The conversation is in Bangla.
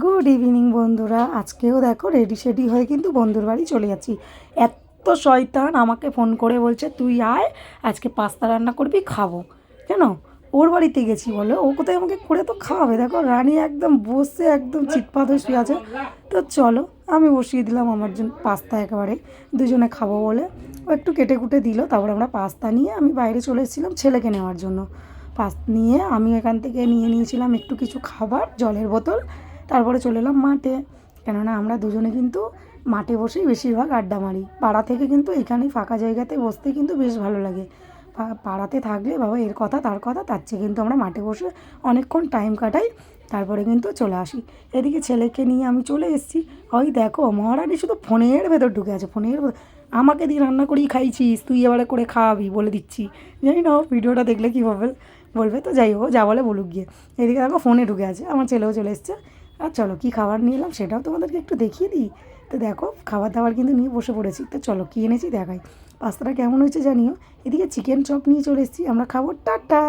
গুড ইভিনিং বন্ধুরা। আজকেও দেখো রেডি শেডি হয়ে কিন্তু বন্ধুর বাড়ি চলে যাচ্ছি। এত শয়তান আমাকে ফোন করে বলছে তুই আয় আজকে পাস্তা রান্না করবি খাবো। কেন ওর বাড়িতে গেছি বলো, ও কোথায় আমাকে করে তো খাওয়াবে। দেখো রানী একদম বসে একদম চিৎপাত হয়ে শুয়ে আছে। তো চলো আমি বসিয়ে দিলাম আমার জন্য পাস্তা, একেবারে দুজনে খাবো বলে ও একটু কেটে কুটে দিল। তারপরে আমরা পাস্তা নিয়ে আমি বাইরে চলে এসেছিলাম ছেলেকে নেওয়ার জন্য। পাস্তা নিয়ে আমি এখান থেকে নিয়ে নিয়েছিলাম একটু কিছু খাবার, জলের বোতল। তারপরে চলে এলাম মাঠে, কেননা আমরা দুজনে কিন্তু মাঠে বসেই বেশিরভাগ আড্ডা মারি। পাড়া থেকে কিন্তু এখানেই ফাঁকা জায়গাতে বসতে কিন্তু বেশ ভালো লাগে। পাড়াতে থাকলে বাবা এর কথা তার কথা, তার চেয়ে কিন্তু আমরা মাঠে বসে অনেকক্ষণ টাইম কাটাই, তারপরে কিন্তু চলে আসি। এদিকে ছেলেকে নিয়ে আমি চলে এসেছি। ওই দেখো মহারানী শুধু ফোনের ভেতর ঢুকে আছে, ফোনের আমাকে দিয়ে রান্না করেই খাইছিস, তুই এবারে করে খাওয়াবি বলে দিচ্ছি। জানি না ভিডিওটা দেখলে কী বলবে, তো যাই হোক যা বলে বলুক গিয়ে। এদিকে দেখো ফোনে ঢুকে আছে, আমার ছেলেও চলে এসছে। আর চলো কী খাবার নিয়ে এলাম সেটাও তোমাদেরকে একটু দেখিয়ে দিই। তো দেখো খাবার দাবার কিন্তু নিয়ে বসে পড়েছি। তো চলো কী এনেছি দেখাই। পাস্তাটা কেমন হয়েছে জানিও। এদিকে চিকেন চপ নিয়ে চলে এসেছি, আমরা খাবো। টাটা।